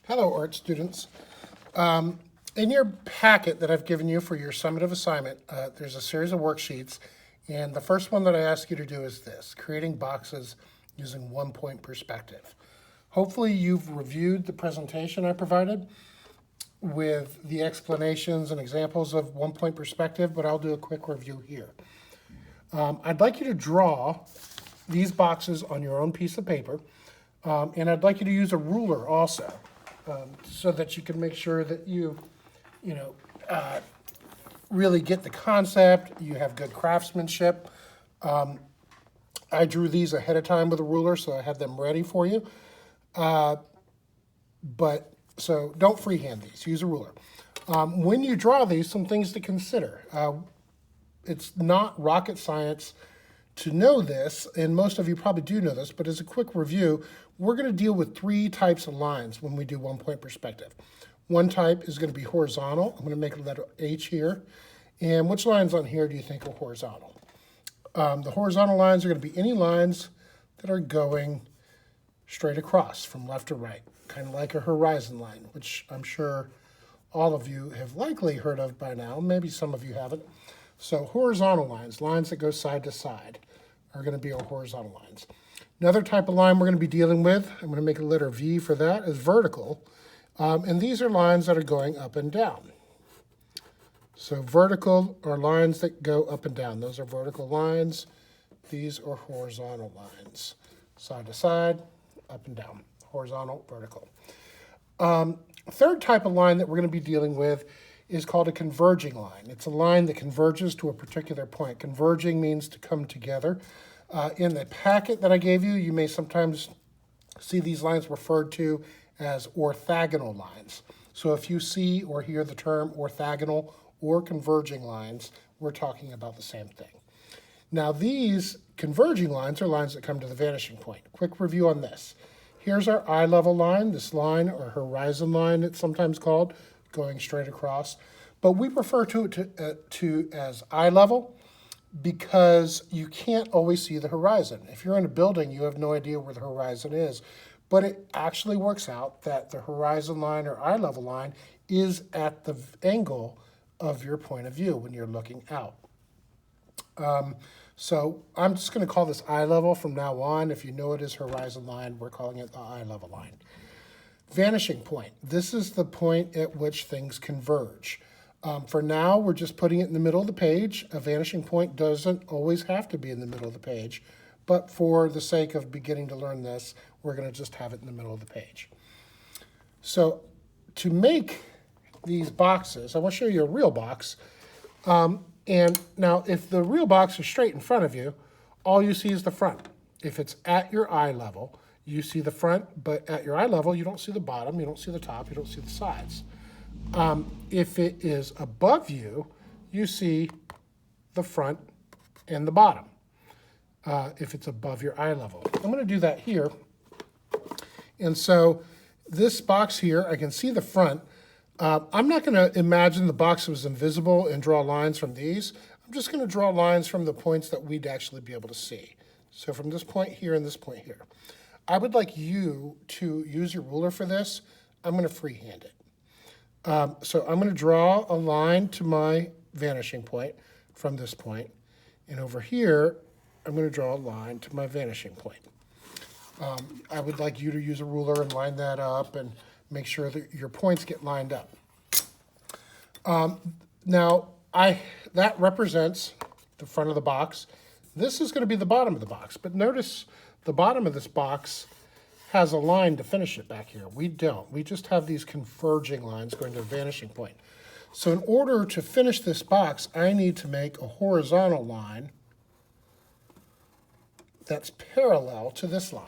Hello, art students. In your packet that I've given you for your summative assignment, there's a series of worksheets, and the first one that I ask you to do is this, creating boxes using one-point perspective. Hopefully you've reviewed the presentation I provided with the explanations and examples of one-point perspective, but I'll do a quick review here. I'd like you to draw these boxes on your own piece of paper, and I'd like you to use a ruler also, so that you can make sure that you really get the concept, you have good craftsmanship. I drew these ahead of time with a ruler, so I had them ready for you. So don't freehand these, use a ruler. When you draw these, some things to consider. It's not rocket science to know this, and most of you probably do know this, but as a quick review, we're going to deal with three types of lines when we do one-point perspective. One type is going to be horizontal. I'm going to make a letter H here. And which lines on here do you think are horizontal? The horizontal lines are going to be any lines that are going straight across from left to right, kind of like a horizon line, which I'm sure all of you have likely heard of by now. Maybe some of you haven't. So horizontal lines, lines that go side to side, are going to be our horizontal lines. Another type of line we're going to be dealing with, I'm going to make a letter V for that, is vertical. And these are lines that are going up and down. So vertical are lines that go up and down. Those are vertical lines. These are horizontal lines. Side to side, up and down. Horizontal, vertical. Third type of line that we're going to be dealing with is called a converging line. It's a line that converges to a particular point. Converging means to come together. In the packet that I gave you, you may sometimes see these lines referred to as orthogonal lines. So if you see or hear the term orthogonal or converging lines, we're talking about the same thing. Now these converging lines are lines that come to the vanishing point. Quick review on this. Here's our eye level line, this line, or horizon line it's sometimes called, going straight across. But we refer to it as eye level because you can't always see the horizon. If you're in a building, you have no idea where the horizon is. But it actually works out that the horizon line or eye level line is at the angle of your point of view when you're looking out. So I'm just going to call this eye level from now on. If you know it as horizon line, we're calling it the eye level line. Vanishing point. This is the point at which things converge. For now, we're just putting it in the middle of the page. A vanishing point doesn't always have to be in the middle of the page, but for the sake of beginning to learn this, we're going to just have it in the middle of the page. So to make these boxes, I want to show you a real box. And now if the real box is straight in front of you, all you see is the front. If it's at your eye level, you see the front, but at your eye level, you don't see the bottom, you don't see the top, you don't see the sides. If it is above you, you see the front and the bottom. If it's above your eye level. I'm going to do that here. And so this box here, I can see the front. I'm not going to imagine the box was invisible and draw lines from these. I'm just going to draw lines from the points that we'd actually be able to see. So from this point here and this point here. I would like you to use your ruler for this. I'm going to freehand it. So I'm going to draw a line to my vanishing point from this point. And over here, I'm going to draw a line to my vanishing point. I would like you to use a ruler and line that up and make sure that your points get lined up. Now, that represents the front of the box. This is going to be the bottom of the box, but notice the bottom of this box has a line to finish it back here. We don't. We just have these converging lines going to a vanishing point. So in order to finish this box, I need to make a horizontal line that's parallel to this line.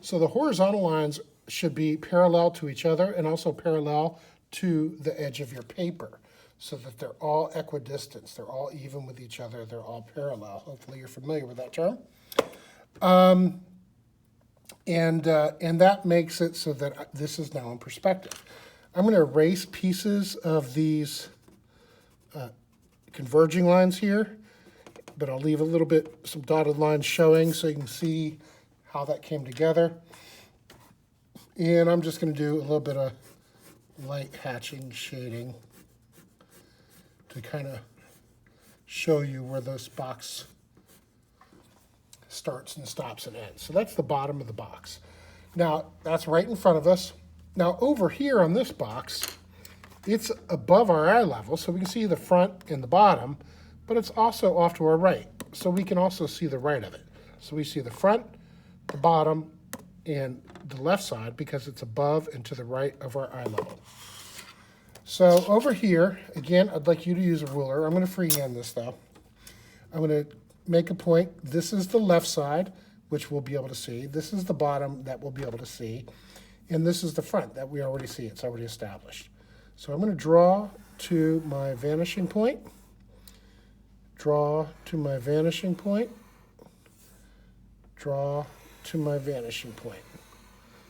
So the horizontal lines should be parallel to each other and also parallel to the edge of your paper so that they're all equidistant. They're all even with each other. They're all parallel. Hopefully you're familiar with that term. And that makes it so that this is now in perspective. I'm going to erase pieces of these converging lines here, but I'll leave a little bit, some dotted lines showing so you can see how that came together. And I'm just going to do a little bit of light hatching shading to kind of show you where this box starts and stops and ends. So that's the bottom of the box. Now, that's right in front of us. Now, over here on this box, it's above our eye level, so we can see the front and the bottom, but it's also off to our right, so we can also see the right of it. So we see the front, the bottom, and the left side because it's above and to the right of our eye level. So over here, again, I'd like you to use a ruler. I'm going to freehand this, though. I'm going to make a point. This is the left side, which we'll be able to see. This is the bottom that we'll be able to see. And this is the front that we already see. It's already established. So I'm going to draw to my vanishing point. Draw to my vanishing point. Draw to my vanishing point.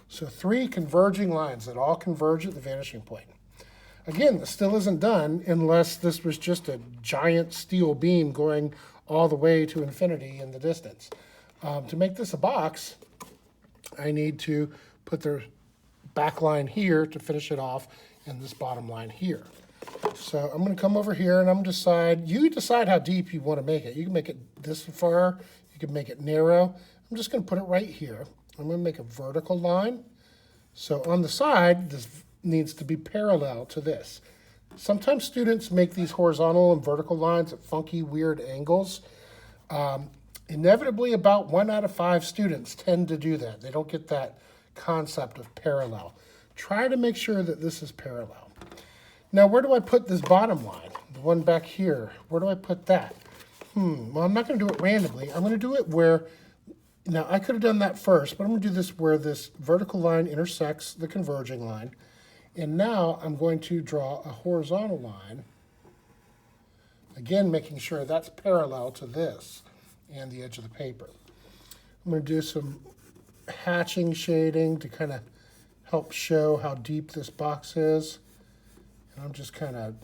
So 3 converging lines that all converge at the vanishing point. Again, this still isn't done unless this was just a giant steel beam going all the way to infinity in the distance. To make this a box, I need to put the back line here to finish it off and this bottom line here. So I'm going to come over here and I'm going to decide how deep you want to make it. You can make it this far, you can make it narrow. I'm just going to put it right here. I'm going to make a vertical line. So on the side, this needs to be parallel to this. Sometimes students make these horizontal and vertical lines at funky, weird angles. Inevitably, about 1 out of 5 students tend to do that. They don't get that concept of parallel. Try to make sure that this is parallel. Now, where do I put this bottom line? The one back here. Where do I put that? Well, I'm not going to do it randomly. I'm going to do it where, now I could have done that first, but I'm going to do this where this vertical line intersects the converging line. And now I'm going to draw a horizontal line, again making sure that's parallel to this and the edge of the paper. I'm going to do some hatching shading to kind of help show how deep this box is. And I'm just kind of,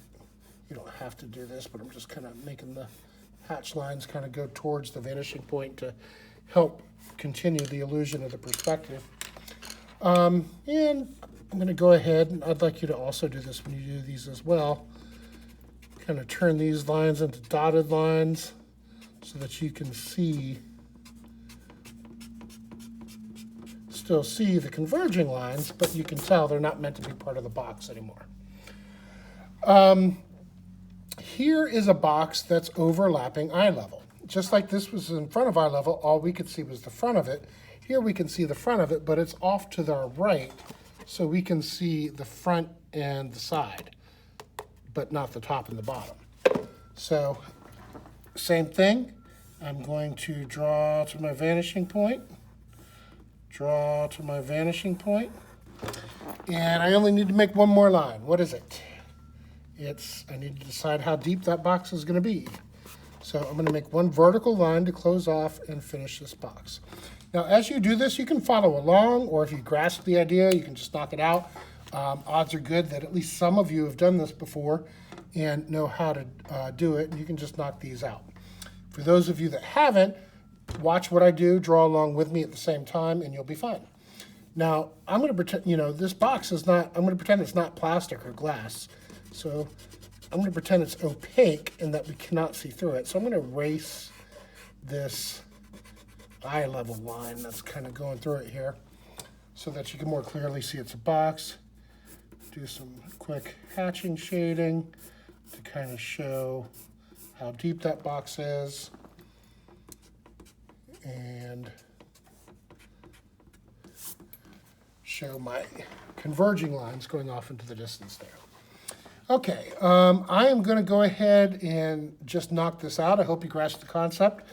you don't have to do this, but I'm just kind of making the hatch lines kind of go towards the vanishing point to help continue the illusion of the perspective. And I'm going to go ahead, and I'd like you to also do this when you do these as well. Kind of turn these lines into dotted lines so that you can still see the converging lines, but you can tell they're not meant to be part of the box anymore. Here is a box that's overlapping eye level. Just like this was in front of eye level, all we could see was the front of it. Here we can see the front of it, but it's off to our right, so we can see the front and the side, but not the top and the bottom. So, same thing. I'm going to draw to my vanishing point, draw to my vanishing point, and I only need to make one more line. What is it? I need to decide how deep that box is going to be. So I'm going to make one vertical line to close off and finish this box. Now, as you do this, you can follow along, or if you grasp the idea, you can just knock it out. Odds are good that at least some of you have done this before and know how to do it, and you can just knock these out. For those of you that haven't, watch what I do, draw along with me at the same time, and you'll be fine. Now, I'm going to pretend, this box is not, I'm going to pretend it's not plastic or glass. So I'm going to pretend it's opaque and that we cannot see through it. So I'm going to erase this eye level line that's kind of going through it here so that you can more clearly see it's a box. Do some quick hatching shading to kind of show how deep that box is. And show my converging lines going off into the distance there. Okay, I am going to go ahead and just knock this out. I hope you grasp the concept.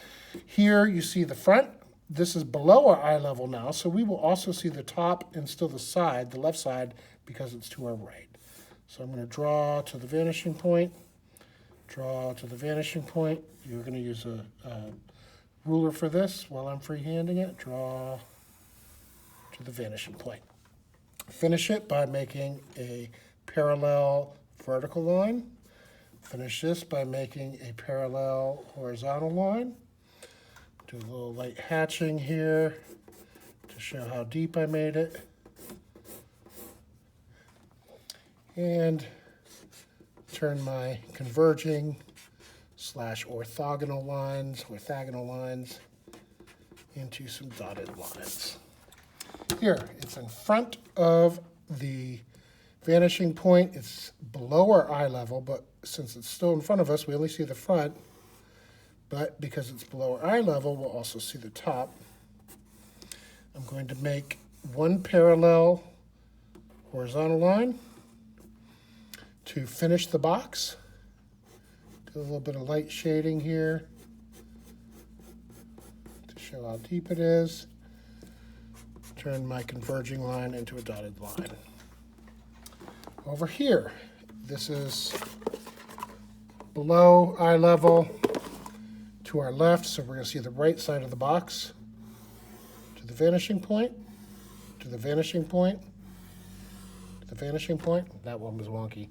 Here you see the front. This is below our eye level now, so we will also see the top and still the side, the left side, because it's to our right. So I'm going to draw to the vanishing point, draw to the vanishing point. You're going to use a ruler for this while I'm freehanding it. Draw to the vanishing point. Finish it by making a parallel vertical line. Finish this by making a parallel horizontal line. Do a little light hatching here to show how deep I made it. and turn my converging / orthogonal lines into some dotted lines. Here, it's in front of the vanishing point. It's below our eye level, but since it's still in front of us, we only see the front. But because it's below our eye level, we'll also see the top. I'm going to make one parallel horizontal line to finish the box. Do a little bit of light shading here to show how deep it is. Turn my converging line into a dotted line. Over here, this is below eye level to our left, so we're going to see the right side of the box. To the vanishing point, to the vanishing point, to the vanishing point. That one was wonky.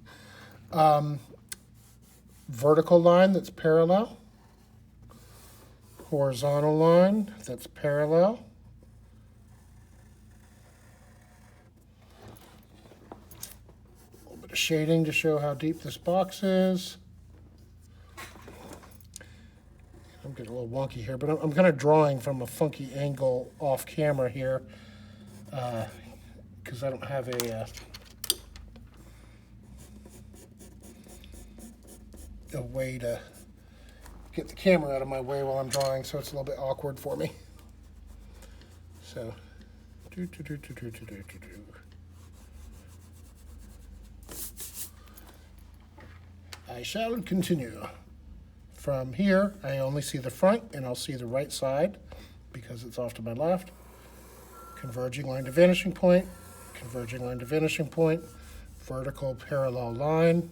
Vertical line that's parallel. Horizontal line that's parallel. A little bit of shading to show how deep this box is. I'm getting a little wonky here, but I'm kind of drawing from a funky angle off camera here because I don't have a way to get the camera out of my way while I'm drawing, so it's a little bit awkward for me. So, I shall continue. From here, I only see the front, and I'll see the right side because it's off to my left. Converging line to vanishing point, converging line to vanishing point, vertical parallel line,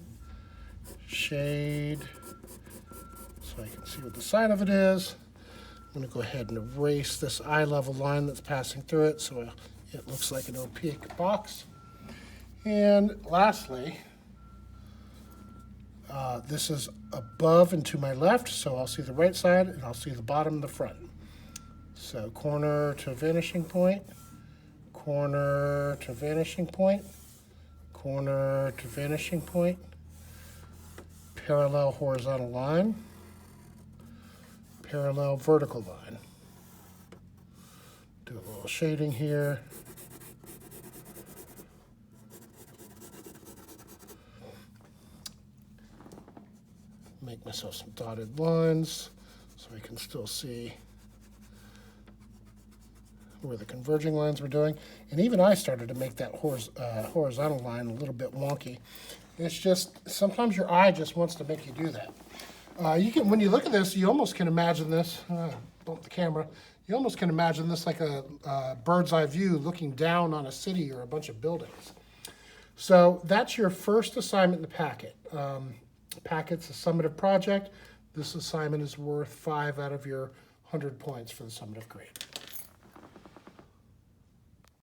shade, so I can see what the side of it is. I'm going to go ahead and erase this eye level line that's passing through it so it looks like an opaque box. And lastly, this is above and to my left, so I'll see the right side and I'll see the bottom and the front. So corner to vanishing point, corner to vanishing point, corner to vanishing point, parallel horizontal line, parallel vertical line. Do a little shading here. Make myself some dotted lines so I can still see where the converging lines were doing. And even I started to make that horizontal line a little bit wonky. It's just, sometimes your eye just wants to make you do that. When you look at this, you almost can imagine this, bump the camera, you almost can imagine this like a bird's eye view looking down on a city or a bunch of buildings. So that's your first assignment in the packet. Packet's a summative project. This assignment is worth 5 out of your 100 points for the summative grade.